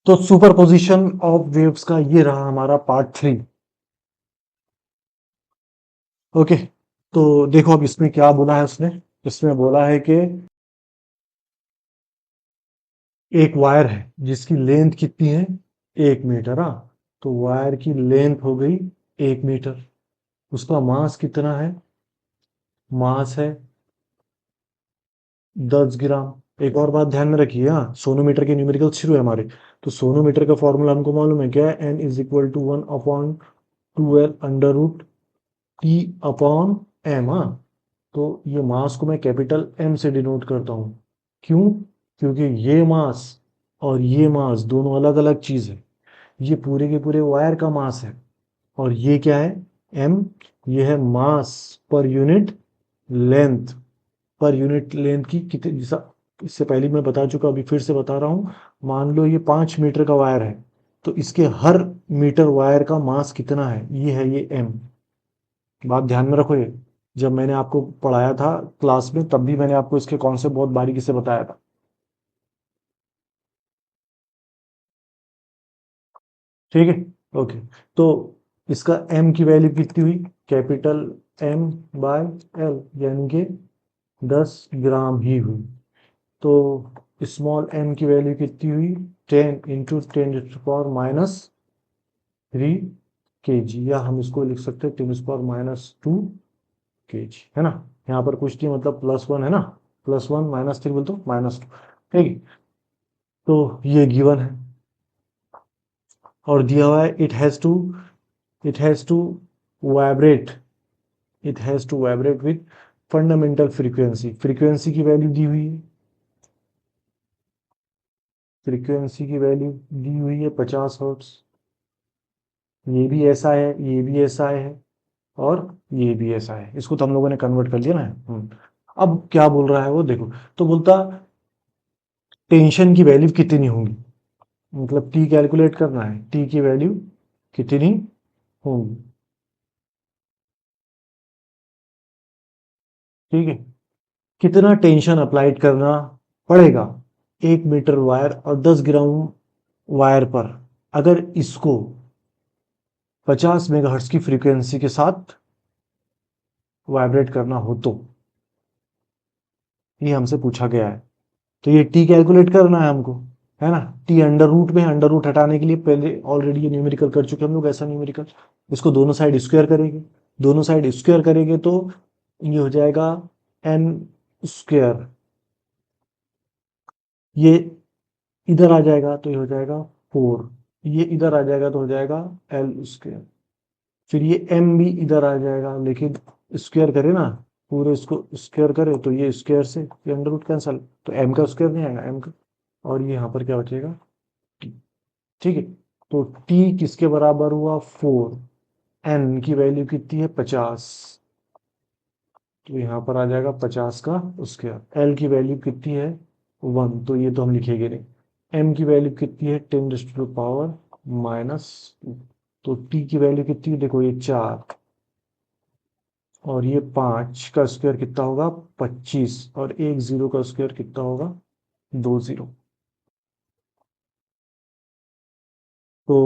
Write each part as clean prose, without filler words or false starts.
तो superposition of waves का ये रहा हमारा पार्ट 3। ओके, तो देखो अब इसमें क्या बोला है उसने। इसमें बोला है कि एक वायर है जिसकी लेंथ कितनी है, 1 मीटर। हाँ, तो वायर की लेंथ हो गई 1 मीटर। उसका मास कितना है, मास है 10 ग्राम। एक और बात ध्यान में रखिए, हाँ सोनोमीटर के न्यूमेरिकल शुरू है हमारे। तो सोनोमीटर का फॉर्मूला हमको मालूम है क्या है, n is equal to 1/2L under root t upon m. हाँ, तो ये मास को मैं कैपिटल एम से डिनोट करता हूँ। क्यों? क्योंकि ये मास और ये मास दोनों अलग अलग चीज है। ये पूरे के पूरे वायर का मास है और ये क्या है, एम। ये है mass per unit length. Per unit length की कितनी, जैसा इससे पहले मैं बता चुका, अभी फिर से बता रहा हूँ। मान लो ये 5 मीटर का वायर है, तो इसके हर मीटर वायर का मास कितना है, ये है ये एम। बात ध्यान में रखो ये, जब मैंने आपको पढ़ाया था क्लास में तब भी मैंने आपको इसके कॉन्सेप्ट बहुत बारीकी से बताया था। ठीक है, ओके। तो इसका एम की वैल्यू कितनी हुई, कैपिटल एम बाय एल, यानी कि 10 ग्राम ही हुई। तो स्मॉल एम की वैल्यू कितनी हुई, 10 × 10⁻³ या हम इसको लिख सकते हैं 10⁻²kg, है ना। यहाँ पर कुछ नहीं, मतलब +1 है ना, +1 -3 बोल तो -2। ठीक है, तो ये गिवन है और दिया हुआ है it has to vibrate with fundamental frequency. Frequency की वैल्यू दी हुई है, फ्रीक्वेंसी की वैल्यू दी हुई है 50 हर्ट्ज। ये भी ऐसा है, ये भी ऐसा है और ये भी ऐसा है। इसको तो हम लोगों ने कन्वर्ट कर लिया ना। अब क्या बोल रहा है वो देखो। तो बोलता टेंशन की वैल्यू कितनी होगी, मतलब टी कैलकुलेट करना है, टी की वैल्यू कितनी होगी। ठीक है, कितना टेंशन अप्लाइड करना पड़ेगा 1 मीटर वायर और 10 ग्राम वायर पर, अगर इसको 50 मेगाहर्ट्ज की फ्रीक्वेंसी के साथ वाइब्रेट करना हो तो। ये हमसे पूछा गया है, तो ये टी कैलकुलेट करना है हमको, है ना। टी अंडर रूट में, अंडर रूट हटाने के लिए पहले ऑलरेडी ये न्यूमेरिकल कर चुके हम लोग, ऐसा न्यूमेरिकल। इसको दोनों साइड स्क्वायर करेंगे, दोनों साइड स्क्वायर करेंगे तो ये हो जाएगा एन स्क्वायर। ये इधर आ जाएगा तो ये हो जाएगा 4। ये इधर आ जाएगा तो हो जाएगा एल स्क्वायर। फिर ये एम भी इधर आ जाएगा, लेकिन स्क्वायर करे ना, पूरे इसको स्क्वायर करे तो ये स्क्वायर से ये अंडर रूट कैंसल, तो एम का स्क्वायर नहीं आएगा, एम का। और ये यहाँ पर क्या बचेगा, ठीक है। तो टी किसके बराबर हुआ, 4। एन की वैल्यू कितनी है, 50। तो यहाँ पर आ जाएगा 50 का स्क्वायर। एल की वैल्यू कितनी है, 1, तो ये तो हम लिखेंगे नहीं। एम की वैल्यू कितनी है, 10⁻⁻²। तो टी की वैल्यू कितनी है, देखो ये 4 और ये 5 का स्क्वायर कितना होगा, 25, और एक जीरो का स्क्वायर कितना होगा, 2 जीरो। तो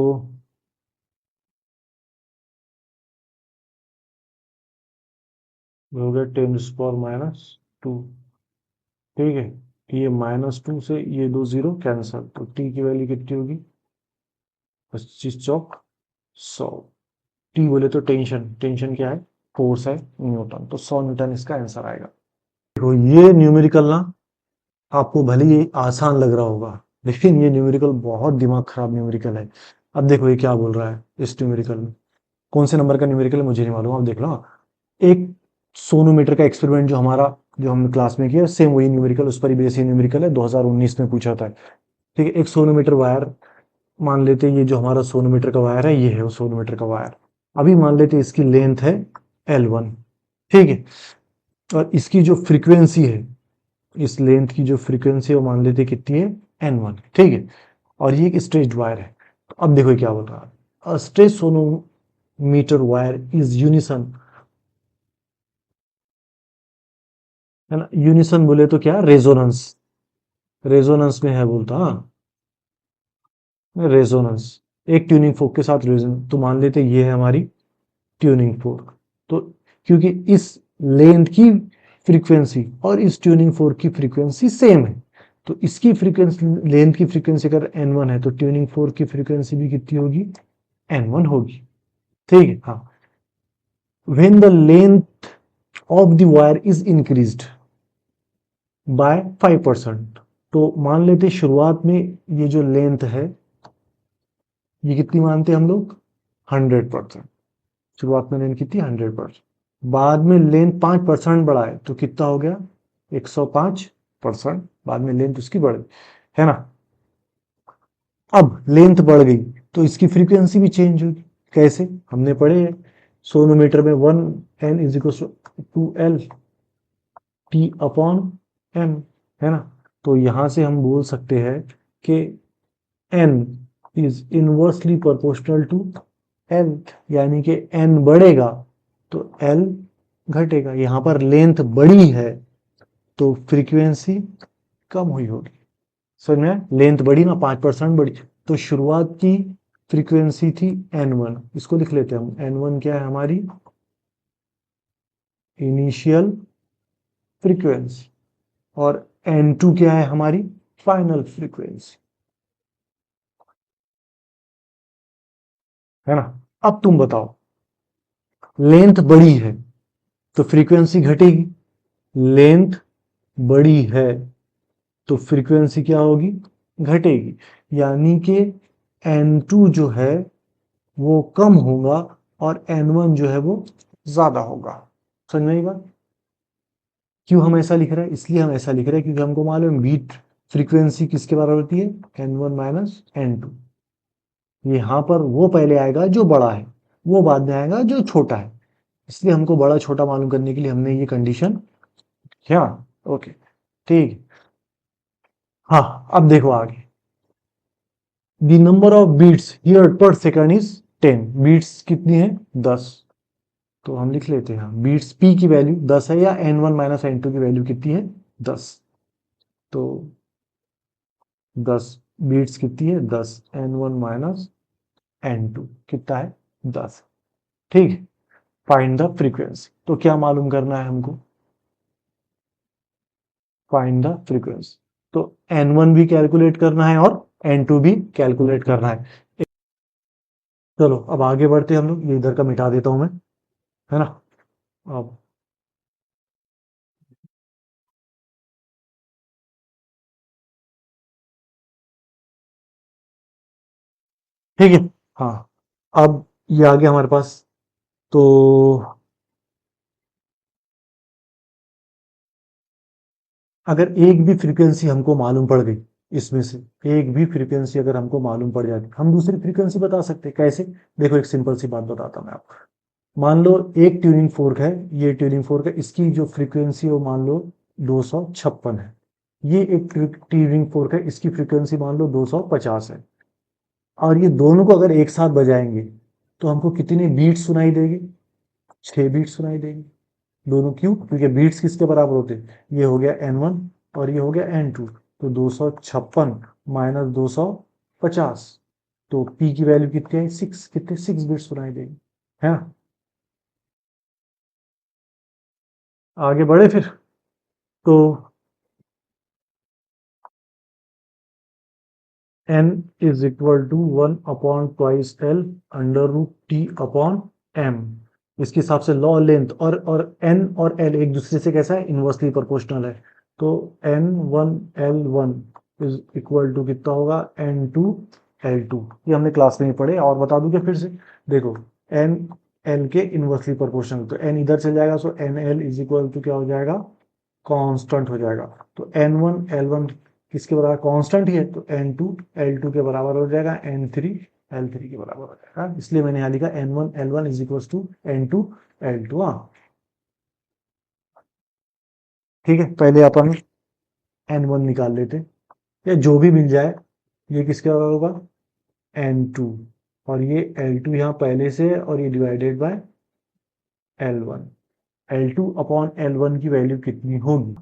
हो गया 10⁻²। ठीक है, ये -2 से ये 2 जीरो कैंसल, तो टी की वैल्यू कितनी होगी, 25×4 = 100। टी बोले तो टेंशन, टेंशन क्या है, फोर्स है, न्यूटन, तो 100 न्यूटन इसका आंसर आएगा। देखो ये न्यूमेरिकल ना आपको भले ही आसान लग रहा होगा, लेकिन ये न्यूमेरिकल बहुत दिमाग खराब न्यूमेरिकल है। अब देखो ये क्या बोल रहा है इस न्यूमेरिकल में, कौन से नंबर का न्यूमेरिकल है मुझे नहीं मालूम, आप देख लो। एक सोनोमीटर का एक्सपेरिमेंट जो हमारा, जो हमने क्लास में किया, सेम वही न्यूमेरिकल, उस पर ही बेस न्यूमेरिकल है, 2019 में पूछा था। ठीक है, एक सोनोमीटर वायर मान लेते हैं, ये जो हमारा सोनोमीटर का वायर है ये है वो सोनोमीटर का वायर। अभी मान लेते हैं इसकी लेंथ है L1। ठीक है, और इसकी जो फ्रीक्वेंसी है, इस लेंथ की जो फ्रीक्वेंसी है वो मान लेते हैं कितनी है, N1। ठीक है, और ये एक स्ट्रेच्ड वायर है। तो अब देखो ये क्या बोल रहा है, a stretch sonometer wire is unison, है ना। यूनिसन बोले तो क्या, रेजोनेंस, रेजोनेंस में है बोलता, हाँ। रेजोनेंस, एक ट्यूनिंग फोर्क के साथ रेजोनेंस, तो मान लेते ये है हमारी ट्यूनिंग फोर्क। तो क्योंकि इस लेंथ की फ्रीक्वेंसी और इस ट्यूनिंग फोर्क की फ्रीक्वेंसी सेम है, तो इसकी फ्रीक्वेंसी, लेंथ की फ्रीक्वेंसी अगर n1 है तो ट्यूनिंग फोर्क की फ्रीक्वेंसी भी कितनी होगी, n1 होगी। ठीक है, हाँ। when the length of the wire is increased by 5%, तो मान लेते शुरुआत में ये जो लेंथ है ये कितनी मानते हैं हम लोग, 100%। शुरुआत में लेंथ कितनी, 100%। बाद में लेंथ 5% बढ़ा है तो कितना हो गया, 105%। बाद में लेंथ उसकी बढ़ गई, है ना। अब लेंथ बढ़ गई तो इसकी फ्रीक्वेंसी भी चेंज होगी। कैसे, हमने पढ़े हैं सोनोमीटर में 1 n is equal to l t upon m, है ना। तो यहां से हम बोल सकते हैं कि n is inversely proportional to l, यानी कि n बढ़ेगा तो l घटेगा। यहां पर लेंथ बड़ी है तो फ्रीक्वेंसी कम हुई होगी। समझ में आया? लेंथ बढ़ी ना, 5% बढ़ी, तो शुरुआत की फ्रीक्वेंसी थी n1, इसको लिख लेते हैं हम। n1 क्या है हमारी, इनिशियल फ्रीक्वेंसी, और n2 क्या है हमारी, फाइनल फ्रीक्वेंसी, है ना। अब तुम बताओ, लेंथ बड़ी है तो फ्रीक्वेंसी घटेगी, लेंथ बड़ी है तो फ्रीक्वेंसी क्या होगी, घटेगी। यानी कि n2 जो है वो कम होगा और n1 जो है वो ज्यादा होगा। समझ में आई बात? क्यों हम ऐसा लिख रहे हैं, इसलिए हम ऐसा लिख रहे हैं क्योंकि हमको मालूम है बीट फ्रीक्वेंसी किसके बराबर होती है, n1 माइनस n2। यहाँ पर वो पहले आएगा जो बड़ा है, वो बाद में आएगा जो छोटा है, इसलिए हमको बड़ा छोटा मालूम करने के लिए हमने ये कंडीशन, क्या, ओके, ठीक। हाँ, अब देखो आगे, the number of beats here per second is 10, beats कितनी है, 10। तो हम लिख लेते हैं बीट्स पी की वैल्यू 10 है, या n1 माइनस n2 की वैल्यू कितनी है, 10। तो 10 बीट्स कितनी है, 10, n1 माइनस n2 कितना है, 10। ठीक, फाइंड द फ्रीक्वेंसी, तो क्या मालूम करना है हमको, फाइंड द फ्रीक्वेंसी। तो n1 भी कैलकुलेट करना है और n2 भी कैलकुलेट करना है। चलो अब आगे बढ़ते हैं हम लोग, ये इधर का मिटा देता हूं मैं, है ना। अब ठीक है, हाँ। अब ये आ गया हमारे पास, तो अगर एक भी फ्रीक्वेंसी हमको मालूम पड़ गई, इसमें से एक भी फ्रीक्वेंसी अगर हमको मालूम पड़ जाती, हम दूसरी फ्रीक्वेंसी बता सकते हैं। कैसे, देखो एक सिंपल सी बात बताता मैं आपको। मान लो एक ट्यूनिंग फोर्क है, ये ट्यूनिंग फोर्क है, इसकी जो फ्रीक्वेंसी है वो मान लो 256 है। ये एक ट्यूनिंग फोर्क है, इसकी फ्रीक्वेंसी मान लो 250 है। और ये दोनों को अगर एक साथ बजाएंगे तो हमको कितनी बीट सुनाई देगी, 6 बीट सुनाई देगी दोनों। क्यों, क्योंकि बीट्स किसके बराबर होते हैं, ये हो गया n1 और ये हो गया n2, तो 256 माइनस 250, तो p की वैल्यू कितनी है, 6, कितने 6 बिट सुनाई देगी, है ना। आगे बढ़े फिर, तो n is equal to 1/2 l under root t upon m। इसके हिसाब से लॉ लेंथ और n और l एक दूसरे से कैसा है, इनवर्सली प्रोपोर्शनल है। तो n1 l1 is equal to कितना होगा, n2 l2। ये हमने क्लास में ही पढ़े, और बता दूं क्या फिर से, देखो n l के इनवर्सली प्रोपोर्शनल, तो n इधर चल जाएगा, so n l is equal to क्या हो जाएगा, कांस्टेंट हो जाएगा। तो n1 l1 किसके बराबर, कांस्टेंट ही है, तो n2 l2 के बराबर हो जाएगा, n3 l3 के बराबर हो जाएगा। इसलिए मैंने यहाँ लिखा n1 l1 is equal to n2 l2। हाँ, ठीक है, पहले अपन n1 निकाल लेते, या जो भी मिल जाए। ये किसके बराबर होगा, n2, और ये l2 यहाँ पहले से है, और ये divided by l1। l2 upon l1 की वैल्यू कितनी होगी,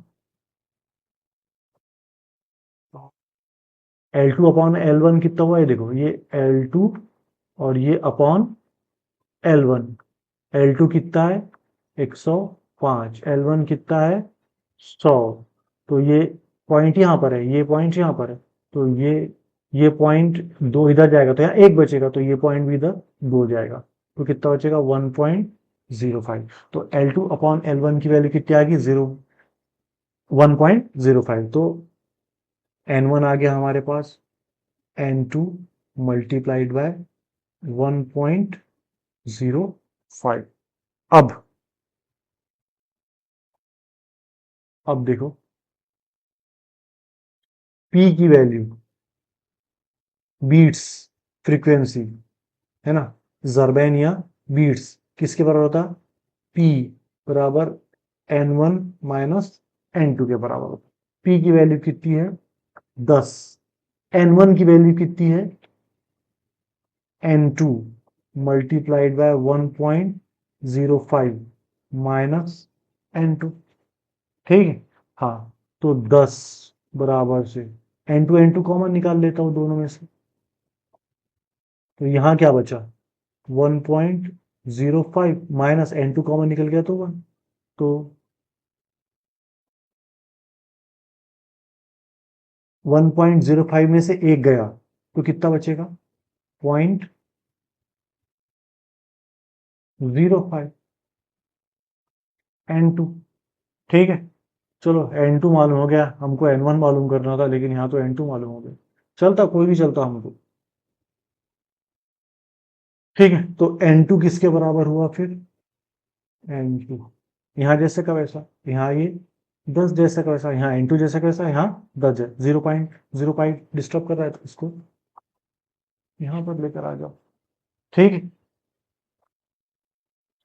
L2 अपॉन L1 कितना हुआ है, देखो ये L2 और ये अपॉन L1। L2 कितना है 105, L1 कितना है 100। तो ये पॉइंट यहाँ पर है, ये पॉइंट यहाँ पर है, तो ये पॉइंट दो इधर जाएगा तो यहाँ एक बचेगा, तो ये पॉइंट भी इधर दो जाएगा, तो कितना बचेगा 1.05। तो L2 अपॉन L1 की वैल्यू कितनी आ गई 1.05। तो N1 आ गया हमारे पास N2 मल्टीप्लाइड बाय 1.05। अब देखो P की वैल्यू, बीट्स फ्रीक्वेंसी है ना, जरबैन या बीट्स किसके बराबर होता, P बराबर N1 माइनस N2 के बराबर होता। P की वैल्यू कितनी है 10, N1 की वैल्यू कितनी है N2 multiplied by 1.05 minus N2। ठीक है, हाँ, तो 10 बराबर से N2 कॉमन निकाल लेता हूं दोनों में से, तो यहां क्या बचा 1.05 माइनस N2 कॉमन निकल गया तो 1। तो 1.05 में से एक गया तो कितना बचेगा 0.05 N2। ठीक है, चलो N2 मालूम हो गया, हमको N1 मालूम करना था, लेकिन यहाँ तो N2 मालूम हो गया, चलता कोई भी चलता हमको। ठीक है, तो N2 किसके बराबर हुआ फिर N2, यहाँ जैसे का वैसा, यहाँ ये 10 जैसे का वैसा, यहाँ N2 जैसे का वैसा, यहाँ 10 है, 0.05 डिस्टर्ब कर रहा है तो इसको यहाँ पर लेकर आ जाओ। ठीक है,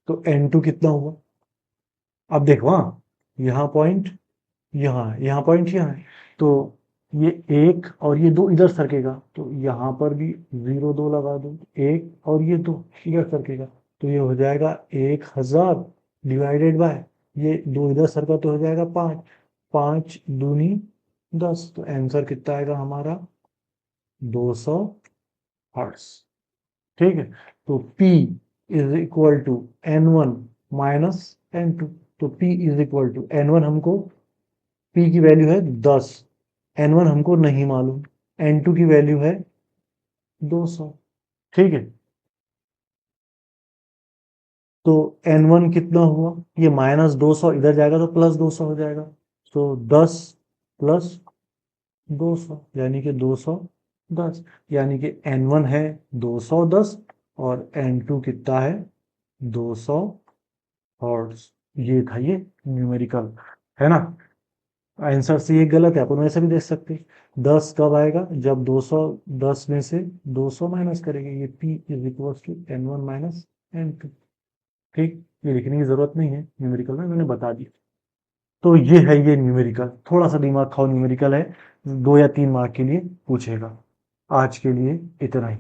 तो N2 कितना हुआ, अब देखो, हाँ, यहाँ पॉइंट, यहाँ पॉइंट यहाँ है, तो ये एक और ये दो इधर सरकेगा, तो यहाँ पर भी 0 2 लगा दो, एक और ये दो इधर सरकेगा, तो ये हो जाएगा 1000 डिवाइडेड बाय ये दो इधर सरका तो हो जाएगा 5, 5 दूनी 10, तो आंसर कितना आएगा हमारा 200 हर्ट्स। ठीक है, तो P is equal to N1 minus N2, तो P is equal to N1 हमको, P की वैल्यू है 10, N1 हमको नहीं मालूम, N2 की वैल्यू है 200। ठीक है, तो N1 कितना हुआ, ये -200 इधर जाएगा तो +200 हो जाएगा, तो 10 प्लस 200 यानी कि 210, यानी कि N1 है 210 और N2 कितना है 200 हर्ट्ज। ये था ये न्यूमेरिकल, है ना। आंसर से ये गलत है, अपन वैसे भी देख सकते हैं, 10 कब आएगा जब 210 में से 200 माइनस करेंगे, ये P is equal to N1 minus N2। ठीक, ये लिखने की जरूरत नहीं है न्यूमेरिकल में, मैंने बता दिया। तो ये है ये न्यूमेरिकल, थोड़ा सा दिमाग खाओ, न्यूमेरिकल है, 2 या 3 मार्क के लिए पूछेगा। आज के लिए इतना ही,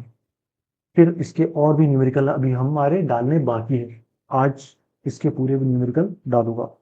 फिर इसके और भी न्यूमेरिकल अभी हमारे डालने बाकी है, आज इसके पूरे भी न्यूमेरिकल डालूंगा।